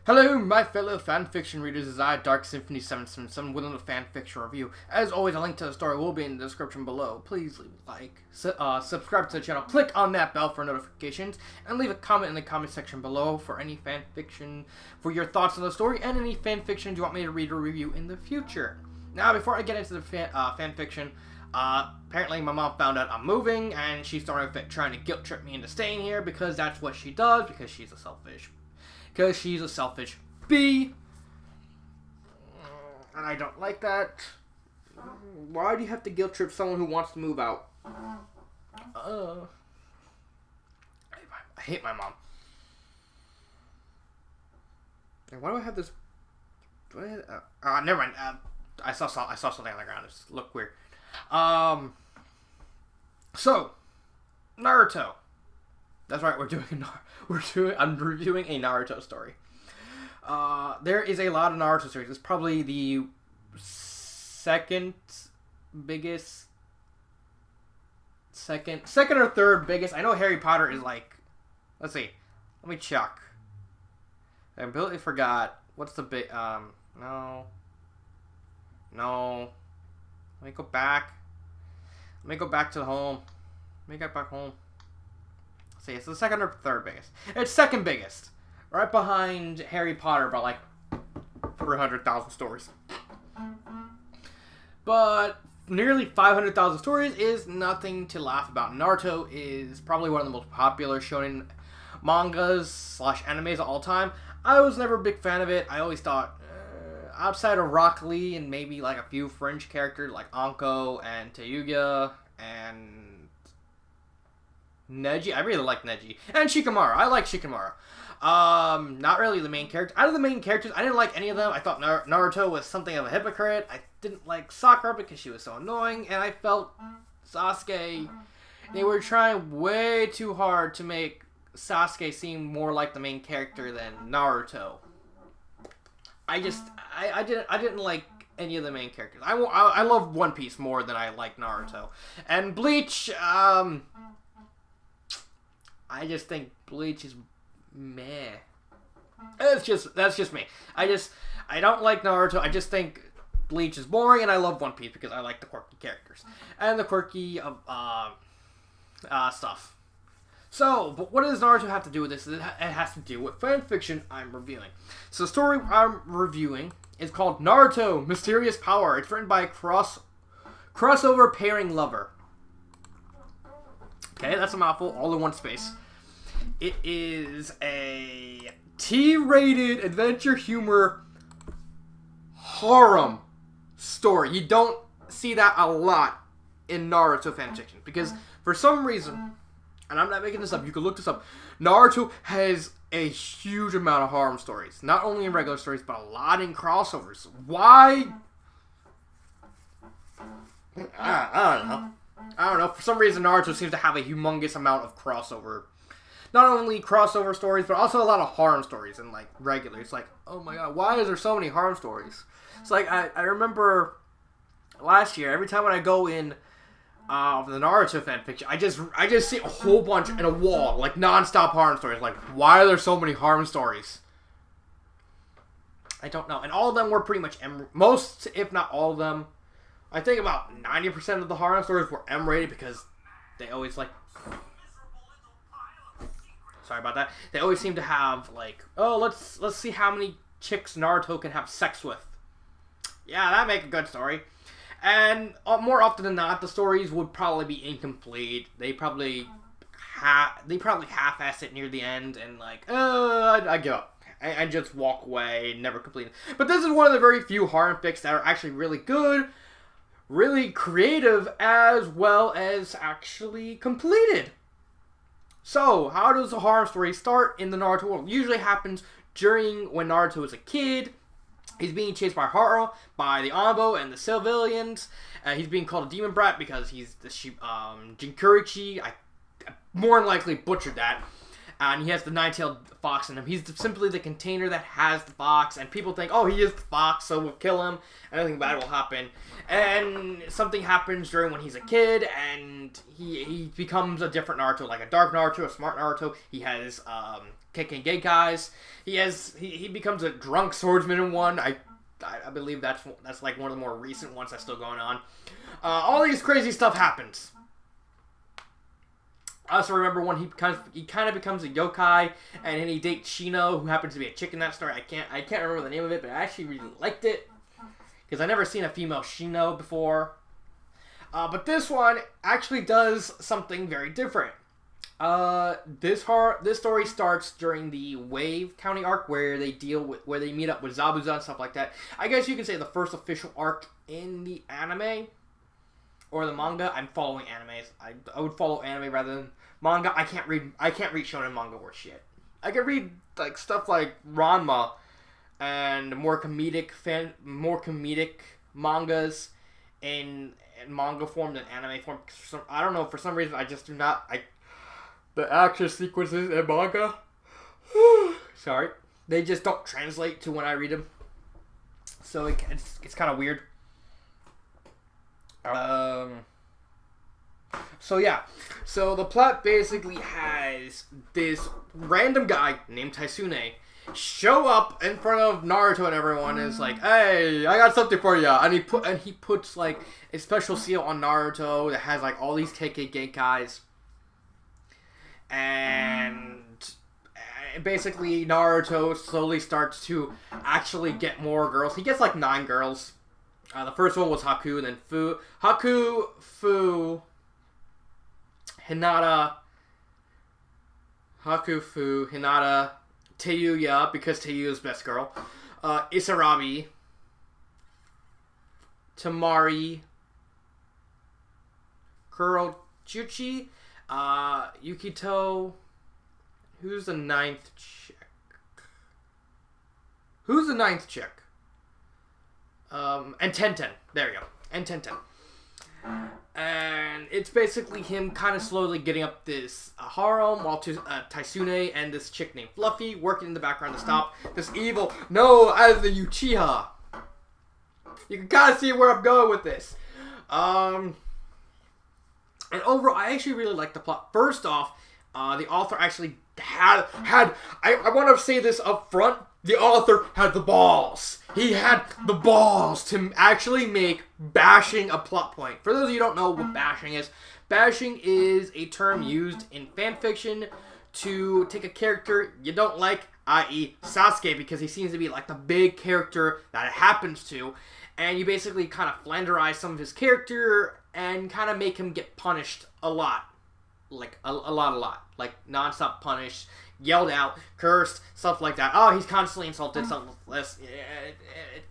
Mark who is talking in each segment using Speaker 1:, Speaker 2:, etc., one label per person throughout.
Speaker 1: Hello, my fellow fanfiction readers, as I, Dark Symphony 777, with another fanfiction review. As always, a link to the story will be in the description below. Please leave a like, subscribe to the channel, click on that bell for notifications, and leave a comment in the comment section below for any fanfiction, for your thoughts on the story, and any fanfictions you want me to read or review in the future. Now, before I get into the fanfiction, apparently my mom found out I'm moving, and she started trying to guilt trip me into staying here, because that's what she does, because she's a selfish bee. And I don't like that. Why do you have to guilt trip someone who wants to move out? I hate my mom. And why do I have this? Never mind. I saw something on the ground. It just looked weird. So Naruto. That's right. I'm reviewing a Naruto story. There is a lot of Naruto stories. It's probably the second or third biggest. I know Harry Potter is like, let's see. Let me check. I completely forgot. What's the big, no. Let me go back. To the home. Let me get back home. See, it's the second or third biggest. It's second biggest. Right behind Harry Potter by like 300,000 stories. But nearly 500,000 stories is nothing to laugh about. Naruto is probably one of the most popular shonen mangas / animes of all time. I was never a big fan of it. I always thought, outside of Rock Lee and maybe like a few fringe characters like Anko and Tayuya and Neji. I really like Neji. And Shikamaru. I like Shikamaru. Not really the main character. Out of the main characters, I didn't like any of them. I thought Naruto was something of a hypocrite. I didn't like Sakura because she was so annoying. And I felt Sasuke, they were trying way too hard to make Sasuke seem more like the main character than Naruto. I didn't like any of the main characters. I love One Piece more than I like Naruto. And Bleach, I just think Bleach is meh. That's just me. I don't like Naruto. I just think Bleach is boring, and I love One Piece because I like the quirky characters and the quirky stuff. So, but what does Naruto have to do with this? It has to do with fanfiction I'm reviewing. So the story I'm reviewing is called Naruto Mysterious Power. It's written by a crossover pairing lover. Okay, that's a mouthful, all in one space. It is a T-rated adventure humor harem story. You don't see that a lot in Naruto fanfiction because for some reason, and I'm not making this up, you can look this up, Naruto has a huge amount of harem stories. Not only in regular stories, but a lot in crossovers. Why? I don't know. For some reason, Naruto seems to have a humongous amount of crossover. Not only crossover stories, but also a lot of harem stories and, like, regular. It's like, oh my god, why is there so many harem stories? It's like, I remember last year, every time when I go in the Naruto fanfiction, I just see a whole bunch in a wall, like, non-stop harem stories. Like, why are there so many harem stories? I don't know. And all of them were pretty much, most, if not all of them, I think about 90% of the harem stories were M-rated because they always, like, sorry about that. They always seem to have, like, oh, let's see how many chicks Naruto can have sex with. Yeah, that'd make a good story. And more often than not, the stories would probably be incomplete. They probably half-ass it near the end and, like, I give up. I just walk away, never complete it. But this is one of the very few harem fics that are actually really good, really creative, as well as actually completed. So, how does a harem story start in the Naruto world? It usually happens when Naruto is a kid. He's being chased by Haru, by the Anbo and the civilians. He's being called a demon brat because he's the Jinkurichi. I more than likely butchered that. And he has the nine-tailed fox in him. He's simply the container that has the fox. And people think, oh, he is the fox, so we'll kill him. And nothing bad will happen. And something happens during when he's a kid. And he becomes a different Naruto. Like a dark Naruto, a smart Naruto. He has KKK guys. He becomes a drunk swordsman in one. I believe that's like one of the more recent ones that's still going on. All these crazy stuff happens. I also remember when he kind of becomes a yokai, and then he dates Shino, who happens to be a chick in that story. I can't remember the name of it, but I actually really liked it because I never seen a female Shino before. But this one actually does something very different. This story starts during the Wave County arc, where they meet up with Zabuza and stuff like that. I guess you can say the first official arc in the anime or the manga. I'm following animes. I would follow anime rather than manga. I can't read shonen manga or shit. I can read like stuff like Ranma and more comedic mangas in manga form than anime form. I don't know, for some reason I just do not. The action sequences in manga, sorry, they just don't translate to when I read them. So it's kind of weird. So yeah. So the plot basically has this random guy named Taisune show up in front of Naruto and everyone and is like, "Hey, I got something for you." And he puts like a special seal on Naruto that has like all these KKK guys. And basically Naruto slowly starts to actually get more girls. He gets like 9 girls. The first one was Haku, then Fu, Hinata, Teyuya, because Teyuya's best girl, Isarabi, Tamari, Kurochuchi, Yukito. Who's the 9th chick? And Tenten. There you go. And Tenten. And it's basically him kind of slowly getting up this harem while Taisune and this chick named Fluffy working in the background to stop this evil, known as the Uchiha. You can kind of see where I'm going with this. And overall, I actually really like the plot. First off, the author actually had I want to say this up front, the author had the balls. He had the balls to actually make bashing a plot point. For those of you who don't know what bashing is a term used in fanfiction to take a character you don't like, i.e. Sasuke, because he seems to be like the big character that it happens to, and you basically kind of flanderize some of his character and kind of make him get punished a lot. Like, a lot. Like, non-stop punished, yelled out, cursed, stuff like that. Oh, he's constantly insulted, something less,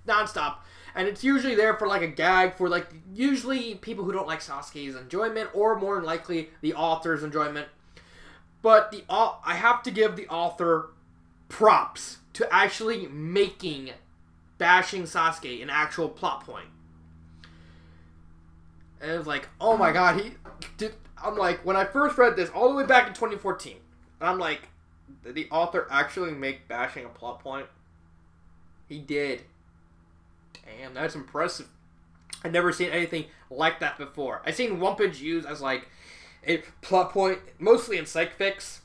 Speaker 1: non-stop. And it's usually there for, like, a gag for, like, usually people who don't like Sasuke's enjoyment, or more than likely, the author's enjoyment. But I have to give the author props to actually making bashing Sasuke an actual plot point. And it was like, oh my god, I'm like, when I first read this, all the way back in 2014, and I'm like, did the author actually make bashing a plot point? He did. Damn, that's impressive. I've never seen anything like that before. I've seen Wumpage used as like a plot point, mostly in Psych Fix,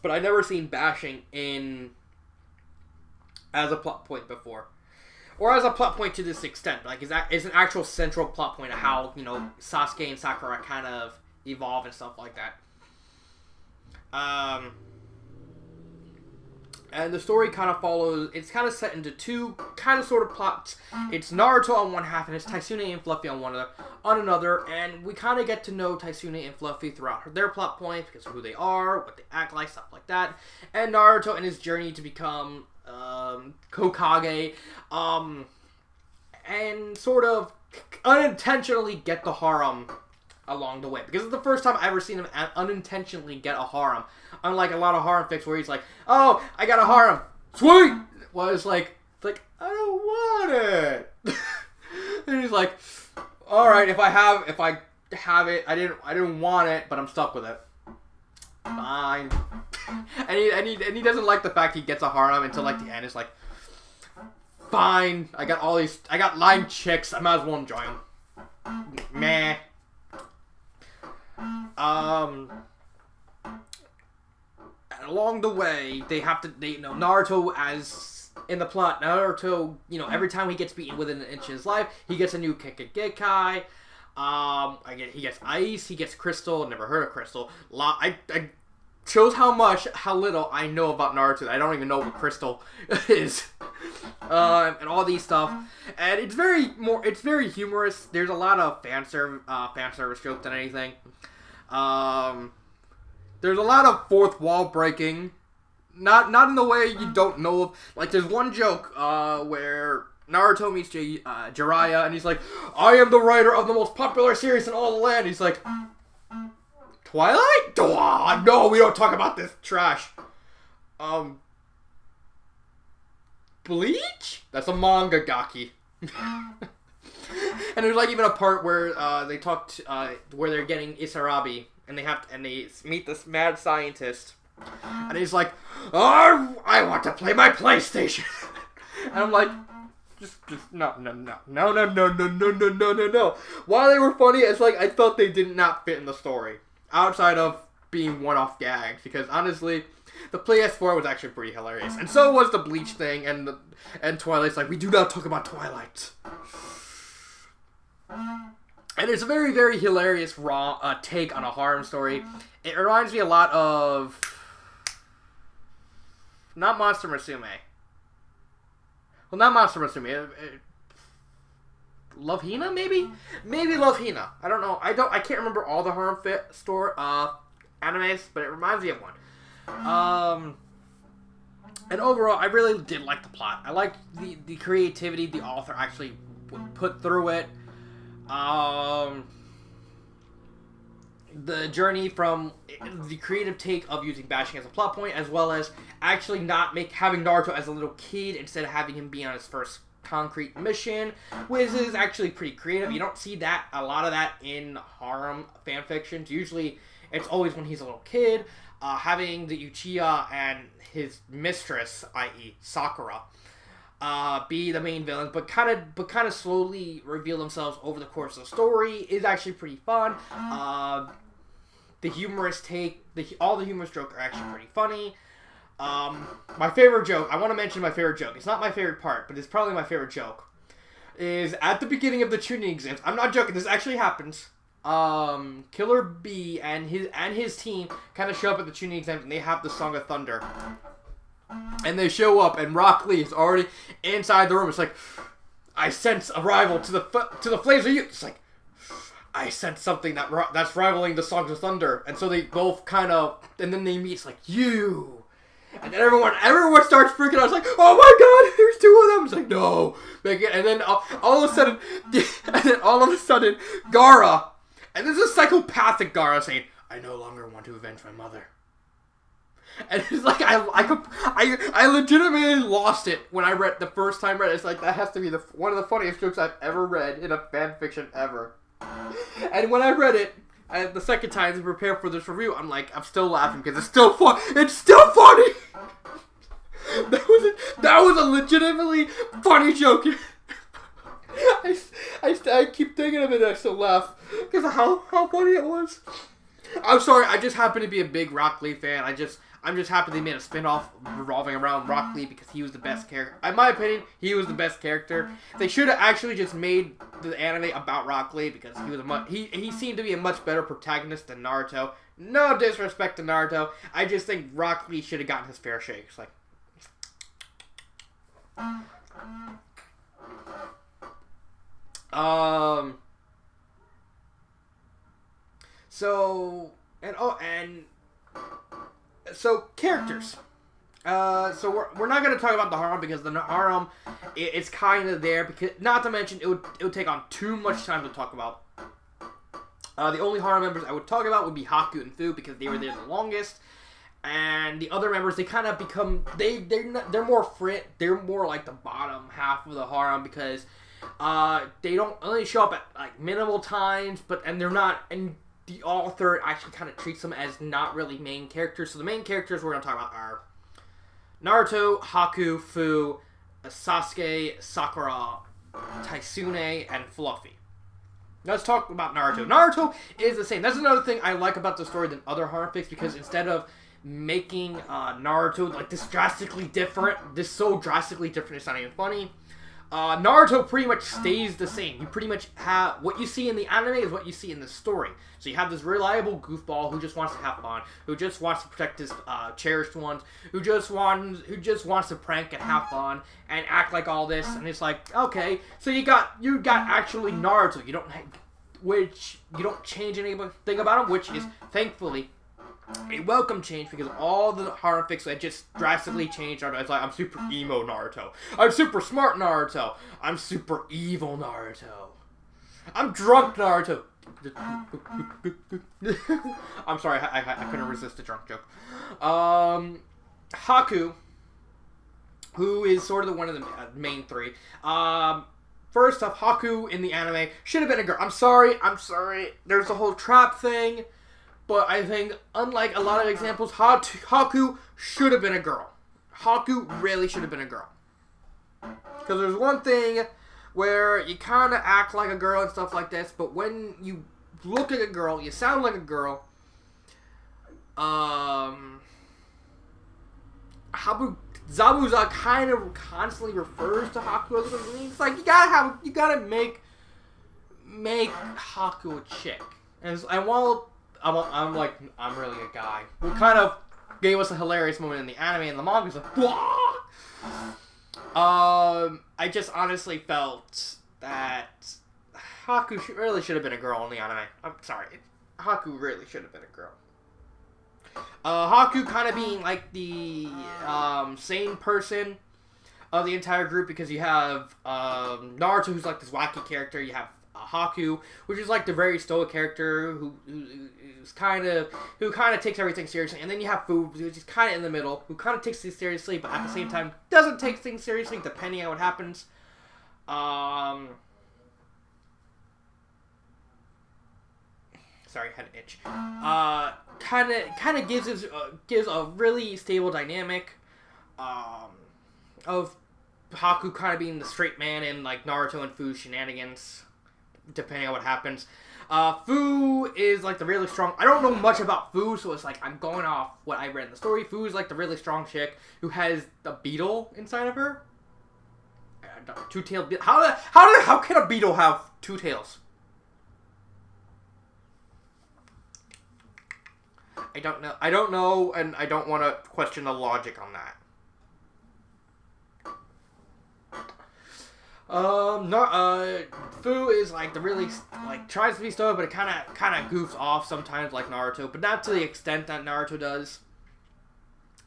Speaker 1: but I've never seen bashing as a plot point before. Or as a plot point to this extent. Like, is an actual central plot point of how, you know, Sasuke and Sakura kind of evolve and stuff like that. And the story kind of follows, it's kind of set into two kind of sort of plots. It's Naruto on one half and it's Taisune and Fluffy on another. And we kind of get to know Taisune and Fluffy throughout their plot points, because of who they are, what they act like, stuff like that. And Naruto and his journey to become Hokage, and sort of unintentionally get the harem along the way. Because it's the first time I've ever seen him unintentionally get a harem. Unlike a lot of harem fics where he's like, oh, I got a harem. Sweet! Well, it's like, I don't want it. And he's like, alright, if I have it, I didn't want it, but I'm stuck with it. Fine. And he doesn't like the fact he gets a harem until like the end. It's like, fine. I got 9 chicks. I might as well enjoy them. Meh. along the way, Naruto, as in the plot, Naruto, every time he gets beaten within an inch of his life, he gets a new Kekkei. He gets ice, he gets crystal. Never heard of crystal. I shows how little I know about Naruto. I don't even know what crystal is, and all these stuff. And it's very humorous. There's a lot of fan service jokes than anything. There's a lot of fourth wall breaking. Not in the way you don't know of. Like, there's one joke where Naruto meets Jiraiya, and he's like, I am the writer of the most popular series in all the land. He's like, Twilight? No, we don't talk about this trash. Bleach? That's a manga gaki. And there's like even a part where they talked where they're getting Isarabi, and they meet this mad scientist, and he's like, oh, I want to play my PlayStation. And I'm like, just no. While they were funny, it's like I felt they did not fit in the story outside of being one-off gags, because honestly, the PS4 was actually pretty hilarious, and so was the Bleach thing, and Twilight's like, we do not talk about Twilight. And it's a very, very hilarious raw take on a harem story. It reminds me a lot of not Monster Musume. Well, not Monster Musume. Love Hina, maybe? Maybe Love Hina. I don't know. I can't remember all the harem animes, but it reminds me of one. And overall, I really did like the plot. I liked the creativity the author actually put through it. The journey from the creative take of using bashing as a plot point, as well as actually not having Naruto as a little kid instead of having him be on his first concrete mission, which is actually pretty creative. You don't see a lot of that in harem fanfictions. Usually, it's always when he's a little kid. Having the Uchiha and his mistress, i.e. Sakura, be the main villains, but kind of slowly reveal themselves over the course of the story is actually pretty fun. The humorous take, all the humorous jokes are actually pretty funny. My favorite joke, I want to mention my favorite joke. It's not my favorite part, but it's probably my favorite joke. Is at the beginning of the tuning exams. I'm not joking. This actually happens. Killer B and his team kind of show up at the tuning exams, and they have the Song of Thunder. And they show up, and Rock Lee is already inside the room. It's like, I sense a rival to the Flames of Youth. It's like, I sense something that's rivaling the Songs of Thunder. And so they both kind of, and then they meet. It's like, you. And then everyone starts freaking out. It's like, oh my god, there's two of them. It's like, no. And then all of a sudden, Gaara, and this is psychopathic Gaara saying, I no longer want to avenge my mother. And it's like, I legitimately lost it when I read the first time. It's like, that has to be one of the funniest jokes I've ever read in a fan fiction ever. And when I read it, the second time to prepare for this review, I'm like, I'm still laughing because it's still fun. It's still funny. That was a legitimately funny joke. I keep thinking of it and I still laugh because of how funny it was. I'm sorry, I just happen to be a big Rock Lee fan. I'm just happy they made a spin-off revolving around Rock Lee because he was the best character. In my opinion, he was the best character. They should have actually just made the anime about Rock Lee because he seemed to be a much better protagonist than Naruto. No disrespect to Naruto. I just think Rock Lee should have gotten his fair shake. It's like, So characters. So we're not going to talk about the harem because the harem it's kind of there because not to mention it would take on too much time to talk about. The only harem members I would talk about would be Haku and Fu because they were there the longest, and the other members they kind of become they're more like the bottom half of the harem because they don't only show up at like minimal times, and they're not and. The author actually kind of treats them as not really main characters. So the main characters we're going to talk about are Naruto, Haku, Fu, Sasuke, Sakura, Taisune, and Fluffy. Let's talk about Naruto. Naruto is the same. That's another thing I like about the story than other harem fics because instead of making Naruto like this drastically different. This so drastically different, it's not even funny. Naruto pretty much stays the same. You pretty much have what you see in the anime is what you see in the story. So you have this reliable goofball who just wants to have fun, who just wants to protect his cherished ones, who just wants to prank and have fun and act like all this. And it's like, okay, so you got actually Naruto. You don't change anything about him, which is thankfully a welcome change, because all the harem fics that just drastically changed Naruto. It's like, I'm super emo Naruto. I'm super smart Naruto. I'm super evil Naruto. I'm drunk Naruto. I'm sorry, I couldn't resist the drunk joke. Haku, who is sort of one of the main three. First off, Haku in the anime should have been a girl. I'm sorry. There's the whole trap thing. But I think, unlike a lot of examples, Haku should have been a girl. Haku really should have been a girl. Because there's one thing where you kind of act like a girl and stuff like this, but when you look at a girl, you sound like a girl. Zabuza kind of constantly refers to Haku as a girl. It's like, you gotta make Haku a chick. And while I'm really a guy, who kind of gave us a hilarious moment in the anime, and the manga was like, wah! I just honestly felt that Haku really should have been a girl in the anime. I'm sorry, Haku really should have been a girl. Haku kind of being like the sane person of the entire group, because you have Naruto, who's like this wacky character. You have Haku, which is like the very stoic character who kind of takes everything seriously, and then you have Fu, which is kind of in the middle, who kind of takes things seriously, but at the same time doesn't take things seriously, depending on what happens. Sorry, I had an itch. Kind of gives a really stable dynamic of Haku kind of being the straight man in like Naruto and Fu's shenanigans, depending on what happens. Fu is like the really strong. I don't know much about Fu, so it's like I'm going off what I read in the story. Fu is like the really strong chick who has a beetle inside of her. Two-tailed beetle. How can a beetle have two tails? I don't know, and I don't want to question the logic on that. Fu is like the really tries to be stoic, but it kind of goofs off sometimes, like Naruto, but not to the extent that Naruto does.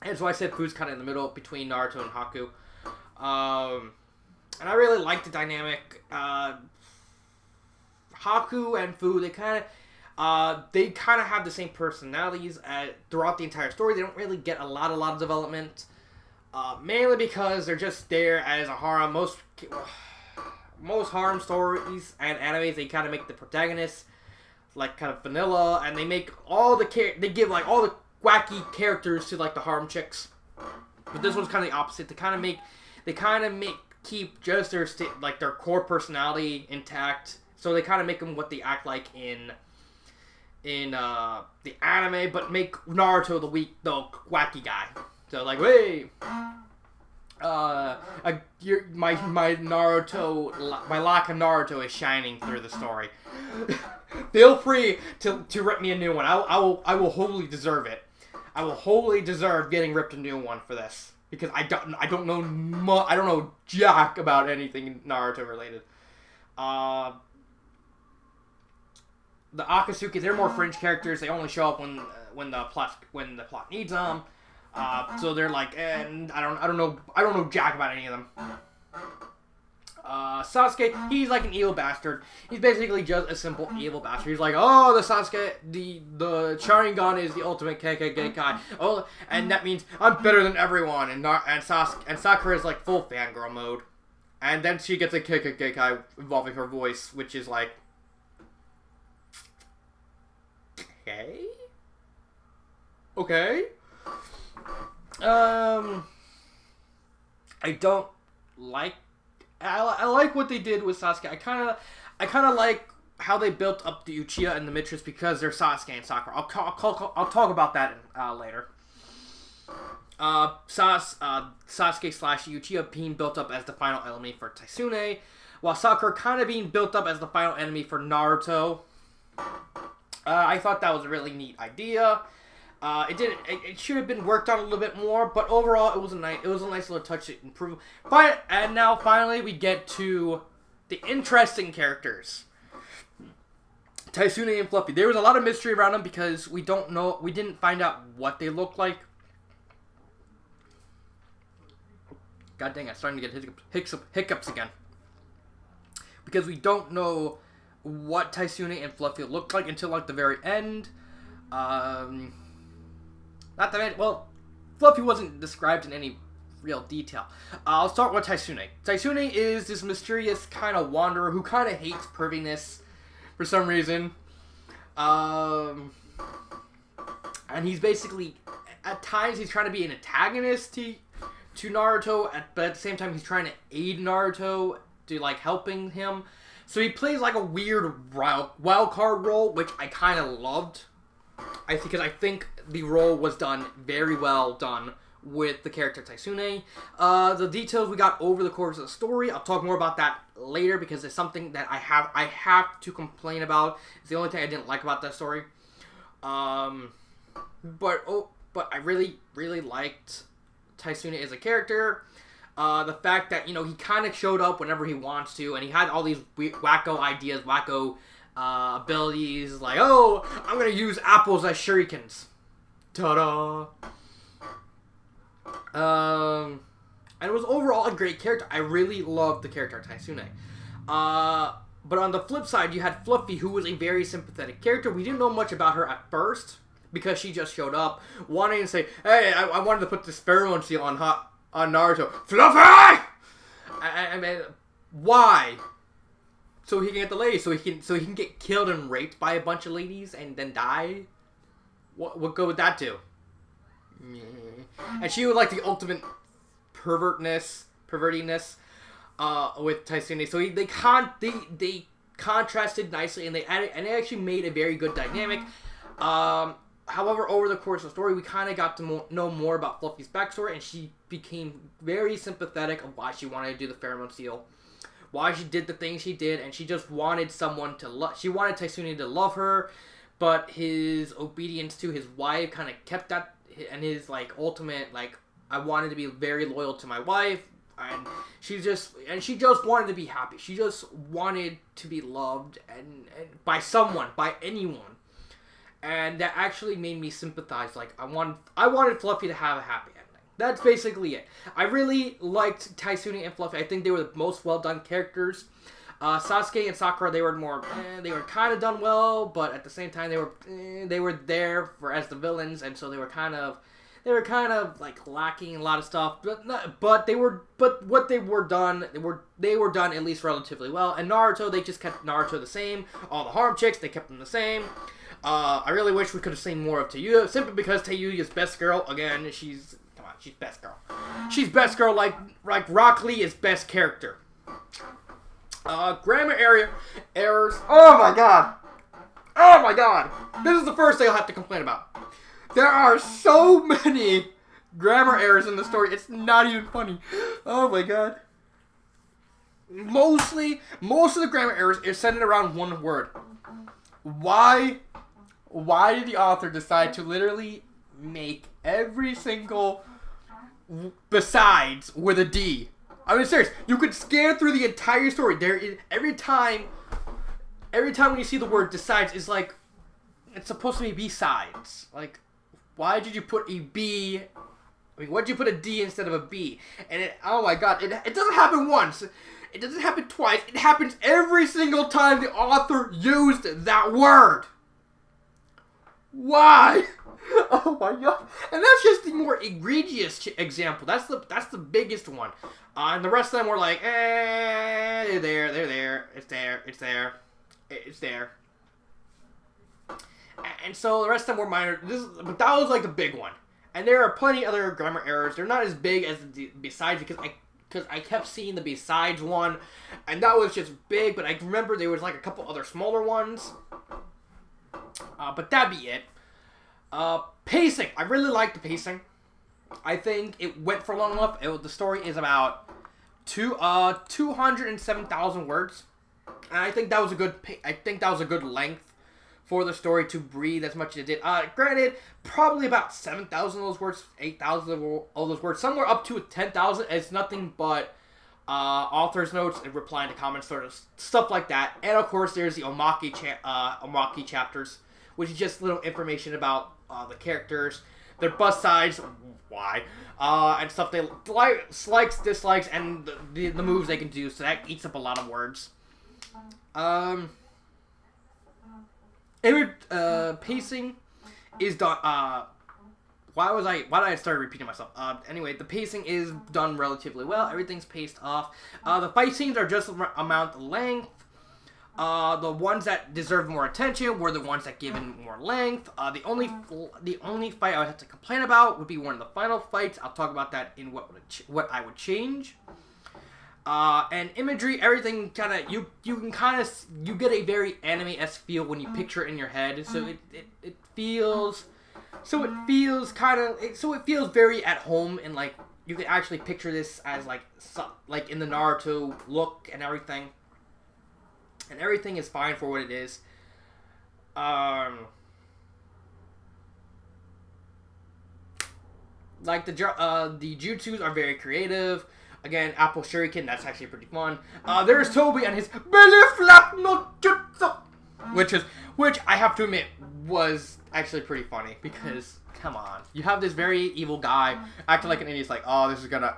Speaker 1: And so I said Fu's kind of in the middle between Naruto and Haku. And I really like the dynamic. Haku and Fu, they kind of have the same personalities throughout the entire story. They don't really get a lot of development, mainly because they're just there as a harem. Most harem stories and animes, they kind of make the protagonists like kind of vanilla, and they make they give like all the wacky characters to like the harem chicks. But this one's kind of the opposite. They keep just their core personality intact. So they kind of make them what they act like in the anime, but make Naruto the wacky guy. So like, hey, my Naruto, my lack of Naruto is shining through the story. Feel free to rip me a new one. I will wholly deserve it. I will wholly deserve getting ripped a new one for this, because I don't know jack about anything Naruto related. The Akatsuki, they're more fringe characters. They only show up when the plot needs them. So they're like, and I don't know jack about any of them. Sasuke, he's like an evil bastard. He's basically just a simple evil bastard. He's like, oh, the Sasuke, the Sharingan is the ultimate Kekkei. Oh, and that means I'm better than everyone. And Sakura is like full fangirl mode. And then she gets a Kekkei involving her voice, which is like, okay. I don't like. I like what they did with Sasuke. I kind of like how they built up the Uchiha and the Mithras, because they're Sasuke and Sakura. I'll talk about that later. Sasuke slash Uchiha being built up as the final enemy for Taisune, while Sakura kind of being built up as the final enemy for Naruto. I thought that was a really neat idea. It should have been worked on a little bit more, but overall it was a nice little touch to improve. And now finally we get to the interesting characters, Taisune and Fluffy. There was a lot of mystery around them because we didn't find out what they look like. God dang, I'm starting to get hiccups again. Because we don't know what Taisune and Fluffy look like until like the very end. Not the end. Well, Fluffy wasn't described in any real detail. I'll start with Taisune. Taisune is this mysterious kind of wanderer who kind of hates perviness for some reason. And he's basically, at times he's trying to be an antagonist to Naruto, but at the same time he's trying to aid Naruto to like helping him. So he plays like a weird wild card role, which I kind of loved. Because I think the role was done very well done with the character Taisune. The details we got over the course of the story, I'll talk more about that later because it's something that I have to complain about. It's the only thing I didn't like about that story. But I really liked Taisune as a character. The fact that, he kind of showed up whenever he wants to, and he had all these wacko ideas, wacko abilities, like, oh, I'm gonna use apples as shurikens. Ta-da! And it was overall a great character. I really loved the character Taisune. But on the flip side, you had Fluffy, who was a very sympathetic character. We didn't know much about her at first, because she just showed up, wanting to say, hey, I wanted to put this pheromone seal on Naruto. Fluffy! I mean, why? So he can get the ladies, so he can get killed and raped by a bunch of ladies and then die? What good would that do? And she would like the ultimate pervertiness with Taisune. So they contrasted nicely, and they actually made a very good dynamic. However, over the course of the story, we kind of got to know more about Fluffy's backstory, and she became very sympathetic of why she wanted to do the pheromone seal, why she did the things she did, and she just wanted someone to love. She wanted Taisune to love her, but his obedience to his wife kind of kept that, and his like ultimate like, I wanted to be very loyal to my wife, and she just wanted to be happy. She just wanted to be loved and by someone, by anyone. And that actually made me sympathize. Like, I wanted Fluffy to have a happy ending. That's basically it. I really liked Taisune and Fluffy. I think they were the most well-done characters. Sasuke and Sakura, they were more, they were kind of done well, but at the same time, they were there as the villains, and so they were kind of like lacking a lot of stuff. But what they were done at least relatively well. And Naruto, they just kept Naruto the same. All the harm chicks, they kept them the same. I really wish we could have seen more of Tayuya, simply because Tayuya's best girl, again, she's best girl. She's best girl like Rock Lee is best character. Grammar errors. Oh my god. This is the first thing I'll have to complain about. There are so many grammar errors in the story, it's not even funny. Oh my god. Most of the grammar errors is centered around one word. Why did the author decide to literally make every single besides with a D? I mean, serious. You could scan through the entire story. There is every time when you see the word "besides," is like it's supposed to be besides. Like, why did you put a B? I mean, why did you put a D instead of a B? And oh my god, it doesn't happen once. It doesn't happen twice. It happens every single time the author used that word. Why? Oh my god. And that's just the more egregious example. That's the biggest one. And the rest of them were like, they're there. It's there. And so the rest of them were minor. But that was like the big one. And there are plenty other grammar errors. They're not as big as the besides because I kept seeing the besides one, and that was just big, but I remember there was like a couple other smaller ones. But that'd be it. Pacing. I really liked the pacing. I think it went for long enough. The story is about 207,000 words, and I think that was a good. I think that was a good length for the story to breathe as much as it did. Granted, probably about 7,000 of those words, 8,000 of those words, somewhere up to 10,000. It's nothing but author's notes and replying to comments, sort of stuff like that. And of course, there's the Omaki chapters, which is just little information about the characters, their bust size, why, and stuff they likes, dislikes, and the moves they can do. So that eats up a lot of words. Pacing is done. Why did I start repeating myself? Anyway, the pacing is done relatively well. Everything's paced off. The fight scenes are just amount of length. The ones that deserve more attention were the ones that given more length. The only fight I would have to complain about would be one of the final fights. I'll talk about that in what I would change. And imagery, everything kind of you get a very anime-esque feel when you picture it in your head. So it feels very at home, and like you can actually picture this as like in the Naruto look and everything. And everything is fine for what it is. Like the jutsus are very creative. Again, Apple Shuriken, that's actually pretty fun. There's Toby and his belly flap no jutsu, which I have to admit was actually pretty funny, because come on, you have this very evil guy acting like an idiot. It's like, oh, this is gonna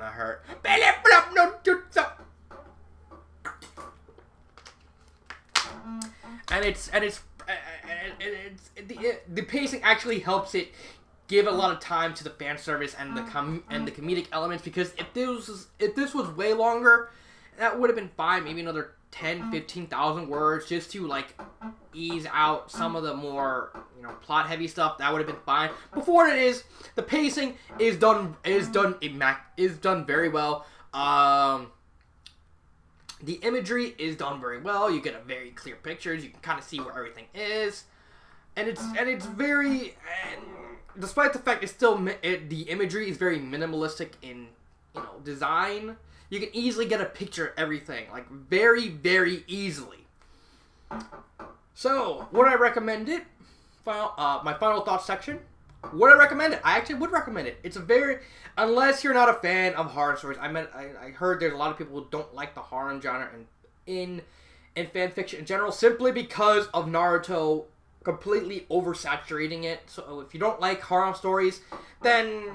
Speaker 1: hurt. Belly flap no jutsu. And the pacing actually helps it give a lot of time to the fan service and the comedic elements, because if this was way longer, that would have been fine. Maybe another 10,000-15,000 words just to like ease out some of the more plot heavy stuff. That would have been fine. Before it is, the pacing is done very well. The imagery is done very well. You get a very clear pictures. You can kind of see where everything is, and it's very. Despite the fact the imagery is very minimalistic in design, you can easily get a picture of everything, like very, very easily. So, would I recommend it? My final thoughts section. Would I recommend it? I actually would recommend it. It's unless you're not a fan of horror stories. I heard there's a lot of people who don't like the horror genre in fan fiction in general, simply because of Naruto completely oversaturating it. So if you don't like horror stories, then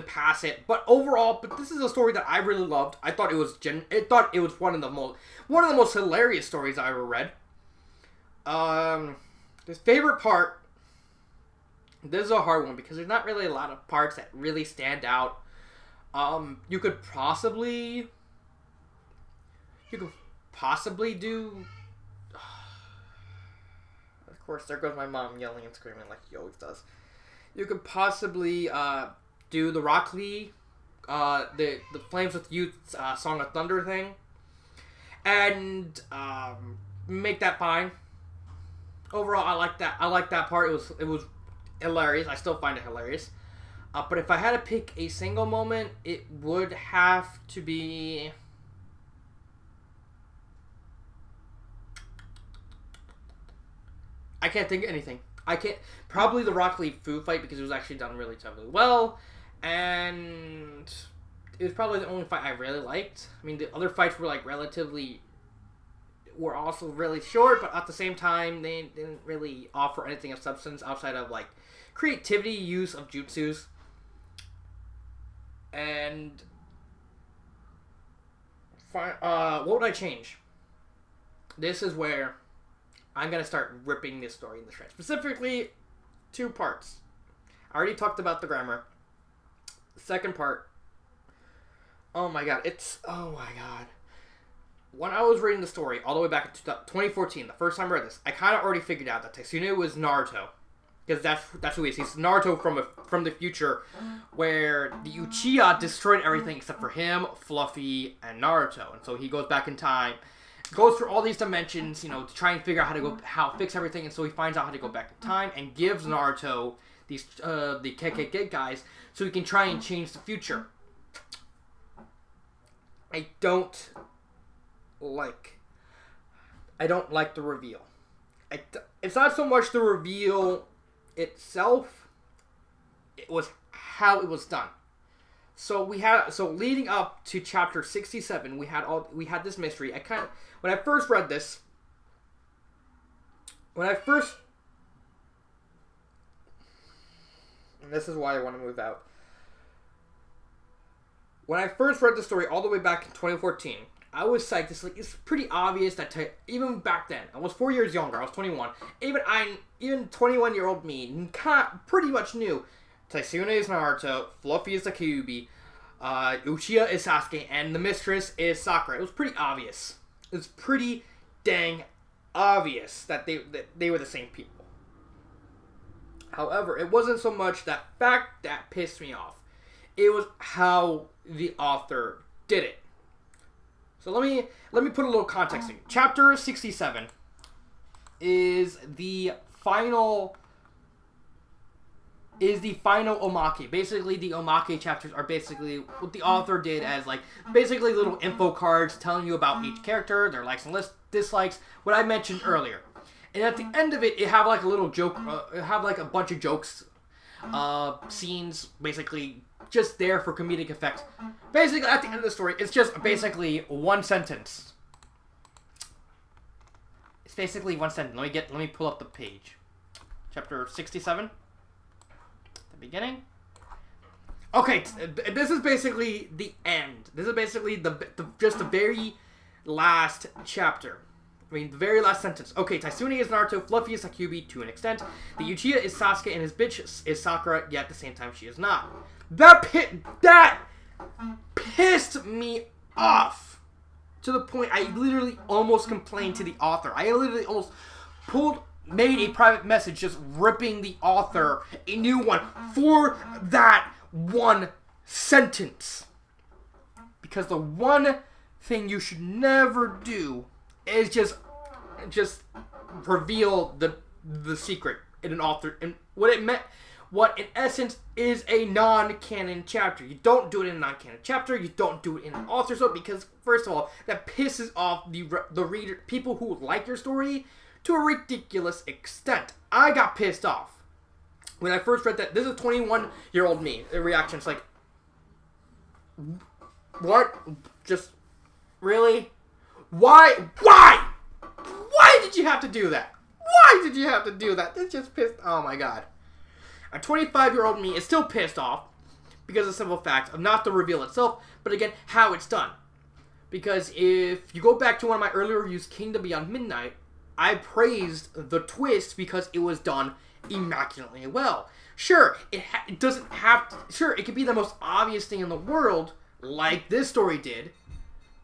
Speaker 1: pass it. But overall, this is a story that I really loved. I thought it was one of the most hilarious stories I ever read. This favorite part. This is a hard one because there's not really a lot of parts that really stand out. You could possibly do. Of course, there goes my mom yelling and screaming like he always does. You could possibly do the Rock Lee, the Flames with Youth Song of Thunder thing, and make that fine. Overall, I like that. I like that part. It was hilarious. I still find it hilarious. But if I had to pick a single moment, it would have to be. I can't think of anything. Probably the Rock Lee Fu fight, because it was actually done really well, and it was probably the only fight I really liked. I mean, the other fights were were also really short, but at the same time, they didn't really offer anything of substance outside of like creativity, use of jutsus, and what would I change? This is where I'm going to start ripping this story in the shreds. Specifically, 2 parts. I already talked about the grammar. The second part, oh my god. When I was reading the story, all the way back in 2014, the first time I read this, I kind of already figured out that Tsune was Naruto. Because that's who he is. He's Naruto from the future, where the Uchiha destroyed everything except for him, Fluffy, and Naruto. And so he goes back in time, goes through all these dimensions, to try and figure out how to fix everything. And so he finds out how to go back in time and gives Naruto the KKK guys, so he can try and change the future. I don't like the reveal. It's not so much the reveal itself. It was how it was done. So leading up to chapter 67, we had this mystery. When I first read this, and this is why I want to move out. When I first read the story all the way back in 2014, I was psyched. It's pretty obvious that even back then, I was 4 years younger. I was 21. Even 21-year-old me pretty much knew Taisune is Naruto, Fluffy is Takyubi, Uchiha is Sasuke, and the mistress is Sakura. It was pretty obvious. It was pretty dang obvious that they were the same people. However, it wasn't so much that fact that pissed me off. It was how the author did it. So let me put a little context in. Chapter 67 is the final omake. Basically, the omake chapters are basically what the author did as basically little info cards telling you about each character, their likes and dislikes, what I mentioned earlier. And at the end of it, it have a little joke, a bunch of jokes, scenes, basically just there for comedic effect. Basically, at the end of the story, it's just basically one sentence. It's basically one sentence. Let me pull up the page. Chapter 67. The beginning. Okay, this is basically the end. This is basically just the very last chapter. The very last sentence. Okay, Taisune is Naruto, Fluffy is Takyubi to an extent. The Uchiha is Sasuke, and his bitch is Sakura, yet at the same time she is not. That pissed me off to the point I literally almost complained to the author. I literally almost made a private message just ripping the author a new one for that one sentence. Because the one thing you should never do is just reveal the secret in an author and what in essence is a non-canon chapter. You don't do it in a non-canon chapter. You don't do it in an author's note because, first of all, that pisses off the reader, people who like your story, to a ridiculous extent. I got pissed off when I first read that. This is 21-year-old me. The reaction's like, what? Just really? Why did you have to do that? Why did you have to do that? It just pissed. Oh my god. A 25-year-old me is still pissed off because of the simple fact of not the reveal itself, but again, how it's done. Because if you go back to one of my earlier reviews, Kingdom Beyond Midnight, I praised the twist because it was done immaculately well. Sure, it doesn't have to, sure, it could be the most obvious thing in the world, like this story did,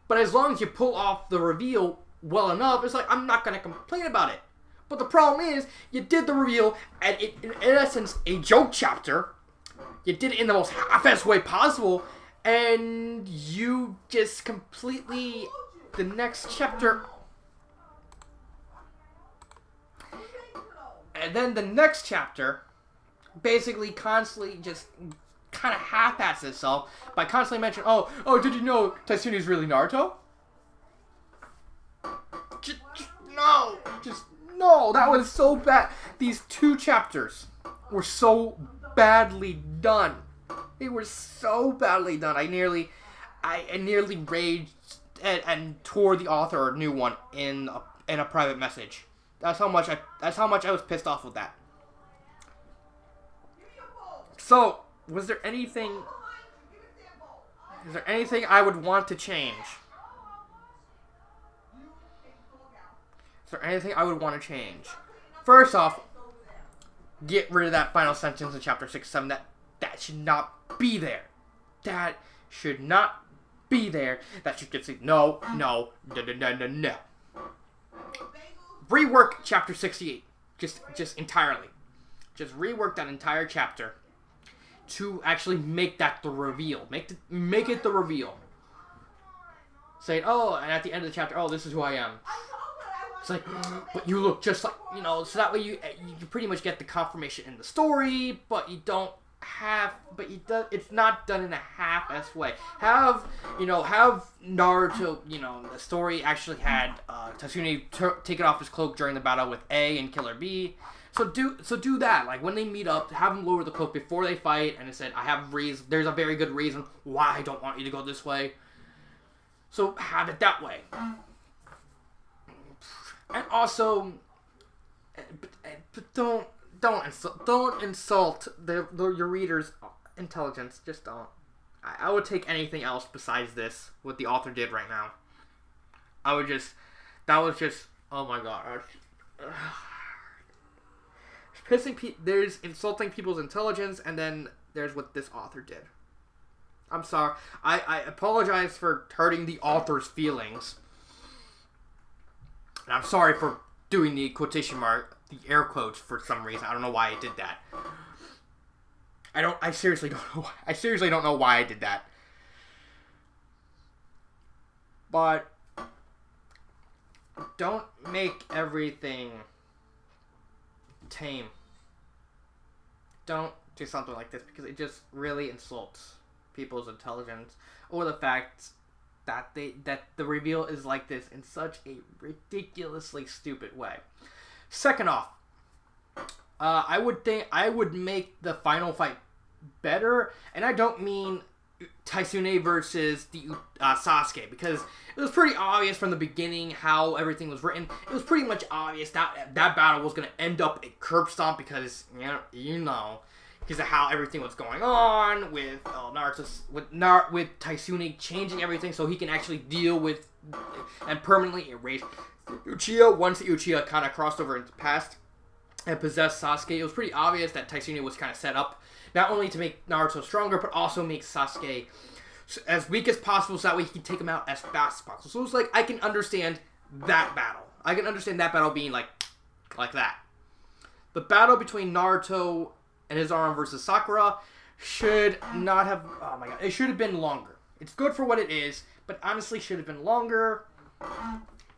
Speaker 1: but as long as you pull off the reveal well enough, it's like, I'm not going to complain about it. But the problem is, you did the reveal, and in essence, a joke chapter. You did it in the most half-assed way possible, and you just completely, the next chapter, and then the next chapter basically constantly just kind of half-asses itself by constantly mentioning, oh, did you know Taisune is really Naruto? No, that was so bad. These two chapters were so badly done. They were so badly done. I nearly raged and tore the author a new one in a private message. That's how much I was pissed off with that. So, is there anything I would want to change? Is there anything I would want to change? First off, get rid of that final sentence in chapter 67. That should not be there. That should not be there. That should just say no. Rework chapter 68. Just entirely. Just rework that entire chapter to actually make that the reveal. Make it the reveal. Say, and at the end of the chapter, this is who I am. It's like, but you look just like, you know, so that way you pretty much get the confirmation in the story, but you don't have, it's not done in a half-ass way. Have Naruto, you know, the story actually had Tatsune taking off his cloak during the battle with A and Killer B. So do that. Like, when they meet up, have him lower the cloak before they fight, and it said, there's a very good reason why I don't want you to go this way. So have it that way. And also, don't insult your reader's intelligence. Just don't. I would take anything else besides this, what the author did right now. That was just, oh my god. There's insulting people's intelligence, and then there's what this author did. I'm sorry. I apologize for hurting the author's feelings. And I'm sorry for doing the quotation mark, the air quotes for some reason. I don't know why I did that. I seriously don't know. I seriously don't know why I did that. But don't make everything tame. Don't do something like this, because it just really insults people's intelligence, or the fact that the reveal is like this in such a ridiculously stupid way. Second off, I would make the final fight better, and I don't mean Tatsune versus the Sasuke, because it was pretty obvious from the beginning how everything was written. It was pretty much obvious that battle was going to end up a curb stomp, because because of how everything was going on with with Tatsune changing everything so he can actually deal with and permanently erase Uchiha once Uchiha kind of crossed over into the past and possessed Sasuke. It was pretty obvious that Tatsune was kind of set up not only to make Naruto stronger, but also make Sasuke as weak as possible so that way he can take him out as fast as possible. So it was like, I can understand that battle. I can understand that battle being like that. The battle between Naruto and his arm versus Sakura should not have... Oh my god. It should have been longer. It's good for what it is, but honestly should have been longer.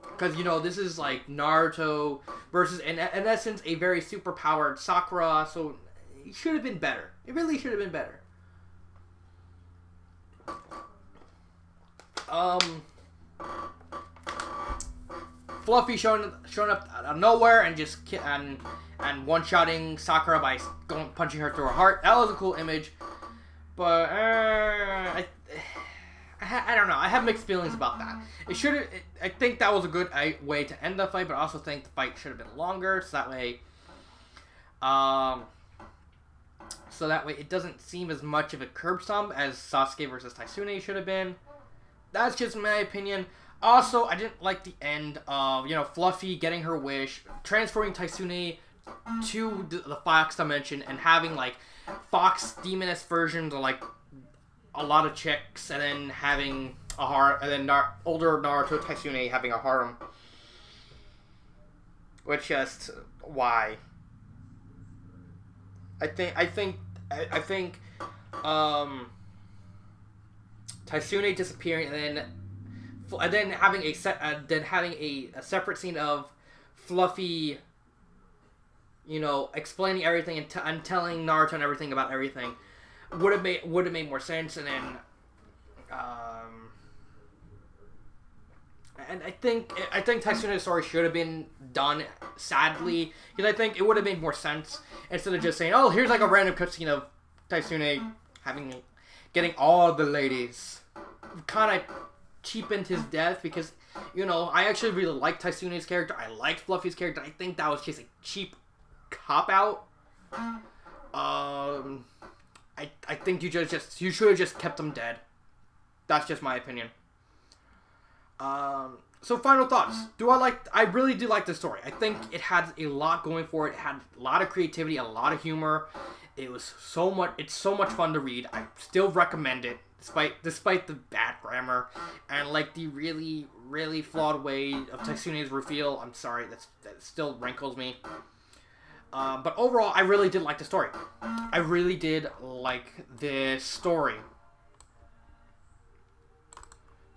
Speaker 1: Because, this is like Naruto versus, in essence, a very super-powered Sakura. So it should have been better. It really should have been better. Fluffy showing up out of nowhere and just and one-shotting Sakura by punching her through her heart. That was a cool image, but I don't know. I have mixed feelings about that. I think that was a good way to end the fight, but I also think the fight should have been longer, so that way, it doesn't seem as much of a curb stomp as Sasuke versus Tatsune should have been. That's just my opinion. Also, I didn't like the end of, Fluffy getting her wish, transferring Tatsune to the Fox dimension, and having, Fox demoness versions of, a lot of chicks, and then having a harem, and then older Naruto Tatsune having a harem. Which just, why? I think Tatsune disappearing, and then having a separate scene of Fluffy, explaining everything and telling Naruto and everything about everything would have made more sense. And then, and I think Tatsune's story should have been done, sadly, because I think it would have made more sense instead of just saying, oh, here's a random cutscene of Tatsune getting all the ladies. Kind of cheapened his death, because I actually really liked Tatsune's character. I liked Fluffy's character. I think that was just a cheap cop out. I think you should have just kept them dead. That's just my opinion. So final thoughts. I really do like the story. I think it had a lot going for it. It had a lot of creativity, a lot of humor. It's so much fun to read. I still recommend it, despite the bad grammar and the really, really flawed way of Tatsune's reveal. I'm sorry, that still rankles me. But overall, I really did like the story. I really did like this story.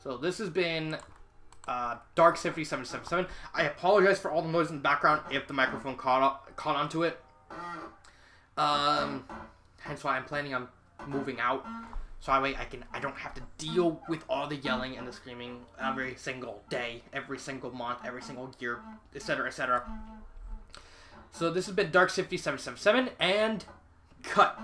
Speaker 1: So this has been Dark Symphony 777. I apologize for all the noise in the background if the microphone caught onto it. Hence why I'm planning on moving out, so that way I don't have to deal with all the yelling and the screaming every single day, every single month, every single year, etc., etc. So this has been Dark Symphony 777, and cut.